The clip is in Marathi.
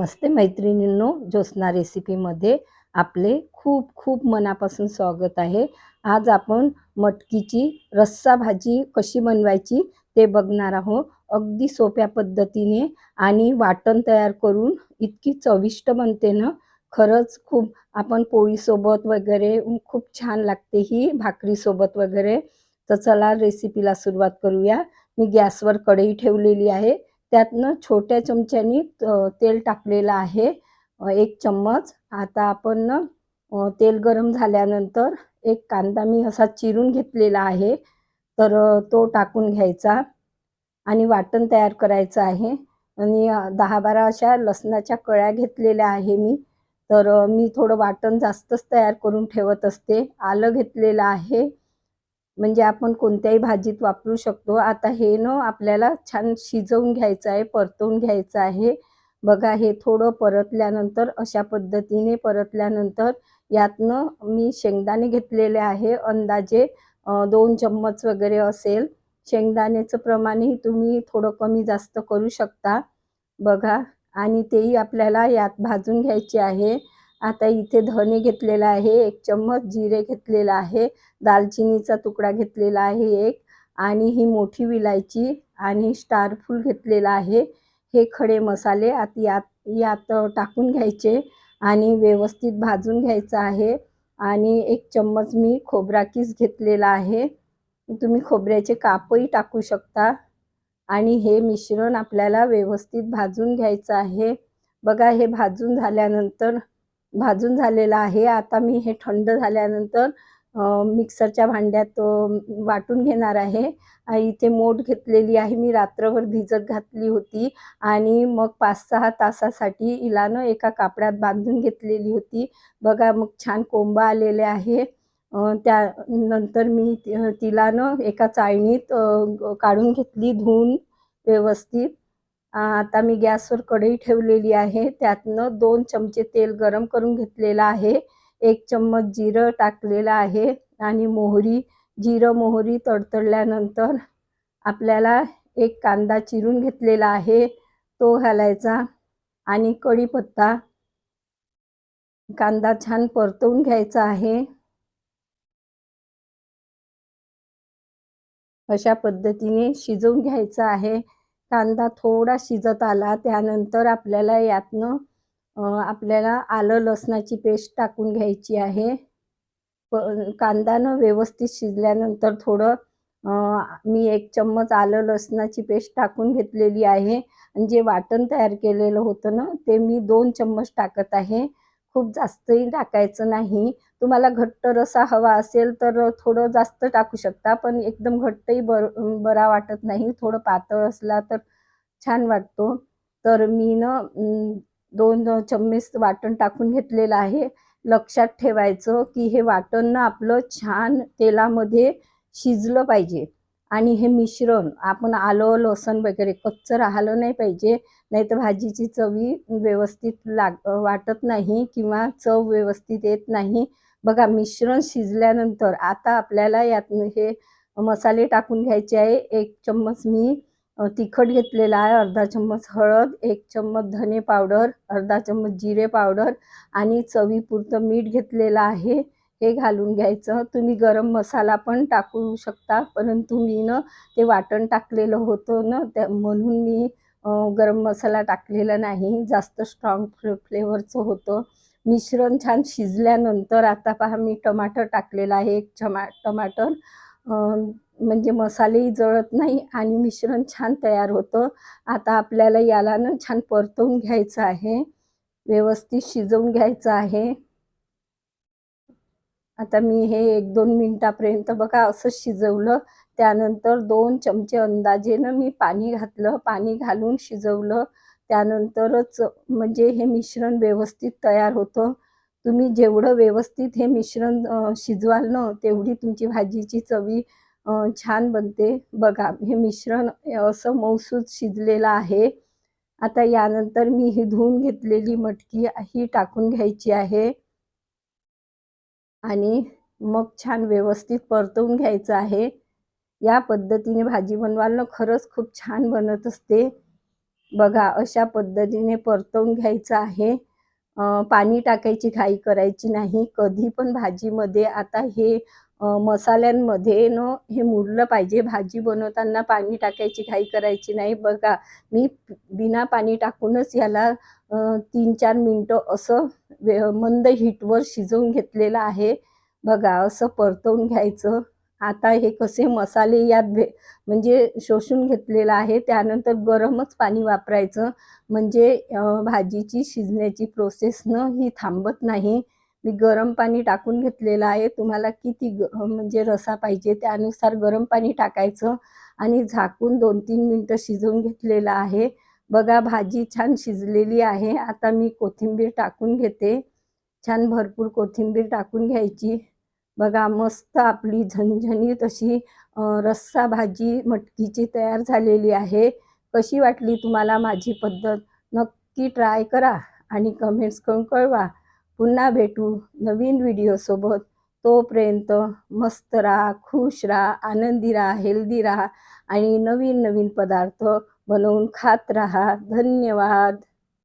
नमस्ते मैत्रिणींनो, ज्योत्स्ना रेसिपीमध्ये आपले खूप खूप मनापासून स्वागत आहे। आज आपण मटकीची रस्सा भाजी कशी बनवायची ते बघणार आहोत। अगदी सोप्या पद्धतीने आणि वाटण तयार करून इतकी चविष्ट बनते ना, खरंच खूप आपण पोळीसोबत वगैरे खूप छान लागते ही, भाकरीसोबत वगैरे। तर चला रेसिपीला सुरुवात करूया। मी गॅसवर कढई ठेवलेली आहे। त्यातनं छोट्या चमच्यानी तेल टाकलेलं आहे 1 चम्मच। आता आपण ना तेल गरम झाल्यानंतर एक कांदा मी असा चिरून घेतलेला आहे, तर तो टाकून घ्यायचा आणि वाटण तयार करायचं आहे। आणि 10-12 अशा लसणाच्या कळ्या घेतलेल्या आहे मी। तर मी थोडं वाटण जास्तच तयार करून ठेवत असते। आलं घेतलेलं आहे, म्हणजे आपण कोणत्याही भाजीत वापरू शकतो। आता हे ना आपल्याला छान शिजवून घ्यायचं आहे, परतवून घ्यायचं आहे। बघा हे थोडं परतल्यानंतर अशा पद्धतीने परतल्यानंतर यातनं मी शेंगदाणे घेतलेले आहे, अंदाजे 2 चम्मच वगैरे असेल। शेंगदाण्याचं प्रमाणही तुम्ही थोडं कमी जास्त करू शकता बघा। आणि तेही आपल्याला यात भाजून घ्यायचे आहे। आता इथे धने घेतलेला आहे 1 चम्मच, जिरे घेतलेला आहे, दालचिनीचा तुकडा घेतलेला आहे 1, आणि ही मोठी विलायची आणि स्टार फूल घेतलेला आहे। हे खडे मसाले यात यात टाकून घ्यायचे आणि व्यवस्थित भाजून घ्यायचं आहे। आणि 1 चम्मच मी खोबरा कीस घेतलेला आहे, तुम्ही खोबऱ्याचे कापही टाकू शकता। आणि हे मिश्रण आपल्याला व्यवस्थित भाजून घ्यायचं आहे। बघा हे भाजून झालेलं आहे। आता मी हे थंड झाल्यानंतर मिक्सरच्या भांड्यात वाटून घेणार आहे। इथे मोठ घेतलेली आहे, मी रात्रभर भिजत घातली होती आणि मग 5-6 तासासाठी हिला ना एका कापडात बांधून घेतलेली होती। बघा मग छान कोंब आलेले आहे। त्यानंतर मी तिला ना एका चाळणीत काढून घेतली धुवून व्यवस्थित। आता मी गॅसवर कढई ठेवलेली आहे, त्यातनं 2 चमचे तेल गरम करून घेतलेलं आहे। 1 चम्मच जिरं टाकलेलं आहे आणि मोहरी, जिरं मोहरी तडतडल्यानंतर आपल्याला एक कांदा चिरून घेतलेला आहे तो घालायचा आणि कढीपत्ता। कांदा छान परतवून घ्यायचा आहे। अशा पद्धतीने शिजवून घ्यायचा आहे। कांदा थोडा शिजत आला त्यानंतर आपल्याला यातनं आपल्याला आलं लसणाची पेस्ट टाकून घ्यायची आहे। कांदा न व्यवस्थित शिजल्यानंतर थोडं मी 1 चम्मच आलं लसणाची पेस्ट टाकून घेतलेली आहे आणि जे वाटण तयार केलेलं होतं ना ते मी 2 चम्मच टाकत आहे। खूप जास्तही टाकायचं नाही। तुम्हाला घट्ट रस्सा हवा असेल तर थोडं जास्त टाकू शकता, पण एकदम घट्टही बरा वाटत नाही, थोडं पातळ असला तर छान वाटतो। तर मी ना 2 चम्मच वाटण टाकून घेतलेलं आहे। लक्षात ठेवायचं की हे वाटण ना आपलं छान तेलामध्ये शिजलं पाहिजे आणि हे मिश्रण आपण आलं लसूण वगैरे कच्चं राहिलं नाही पाहिजे, नाहीतर भाजीची चवी व्यवस्थित वाटत नाही किंवा चव व्यवस्थित येत नाही। बघा मिश्रण शिजल्यानंतर आता आपल्याला यात हे मसाले टाकून घ्यायचे आहे। 1 चम्मच मी तिखट घेतलेला आहे, अर्धा चम्मच हळद, 1 चम्मच धने पावडर, अर्धा चम्मच जिरे पावडर आणि चवीपुरतं मीठ घेतलेलं आहे, हे घालून घ्यायचं। तुम्ही गरम मसाला पण टाकू शकता, परंतु मी ना ते वाटण टाकलेलं होतं ना म्हणून मी गरम मसाला टाकलेला नाही, जास्त स्ट्रॉंग फ्लेवरचं होतं। मिश्रण छान शिजल्यानंतर आता पहा मी टमाटर टाकलेलं आहे, 1 टमाटर, म्हणजे मसालेही जळत नाही आणि मिश्रण छान तयार होतं। आता आपल्याला याला ना छान परतवून घ्यायचं आहे, व्यवस्थित शिजवून घ्यायचं आहे। आता मी हे 1-2 मिनिटापर्यंत बघा असं शिजवलं। त्यानंतर 2 चमचे अंदाजेनं मी पाणी घातलं, पाणी घालून शिजवलं। त्यानंतरच म्हणजे हे मिश्रण व्यवस्थित तयार होतं। तुम्ही जेवढं व्यवस्थित हे मिश्रण शिजवाल ना तेवढी तुमची भाजीची चवी छान बनते। बघा हे मिश्रण असं मऊसूत शिजलेलं आहे। आता यानंतर मी ही धुवून घेतलेली मटकी ही टाकून घ्यायची आहे आणि मग छान व्यवस्थित परतवून घ्यायचं आहे। या पद्धतीने भाजी बनवाल ना खरंच खूप छान बनत असते। बघा अशा पद्धतीने परतवून घ्यायचं आहे. पाणी टाकायची घाई करायची नाही कधी पण भाजीमध्ये. आता हे मसाल्यांमध्ये हे मुरलं पाहिजे. भाजी बनवताना पाणी टाकायची घाई करायची नाही. बघा मी बिना पाणी टाकूनच याला 3-4 मिनटं असं मंद हीटवर शिजवून घेतलेलं आहे. बघा असं परतवून घ्यायचं. आता हे कसे मसाले यात म्हणजे शोषून घेतलेलं आहे. त्यानंतर गरमच पाणी वापरायचं म्हणजे भाजीची शिजण्याची प्रोसेस ही थांबत नाही. मी गरम पाणी टाकून घेतलेलं आहे. तुम्हाला किती म्हणजे रस्सा पाहिजे त्यानुसार गरम पाणी टाकायचं आणि झाकून 2-3 मिनटं शिजवून घेतलेलं आहे. बघा भाजी छान शिजलेली आहे. आता मी कोथिंबीर टाकून घेते. छान भरपूर कोथिंबीर टाकून घ्यायची. बघा मस्त आपली झणझणीत अशी रस्सा भाजी मटकीची तयार झालेली आहे. कशी वाटली तुम्हाला माझी पद्धत? नक्की ट्राय करा आणि कमेंट्स करून कळवा. पुन्हा भेटू नवीन व्हिडिओसोबत. तोपर्यंत मस्त राहा, खुश राहा, आनंदी राहा, हेल्दी राहा आणि नवीन नवीन पदार्थ बनवून खात राहा. धन्यवाद.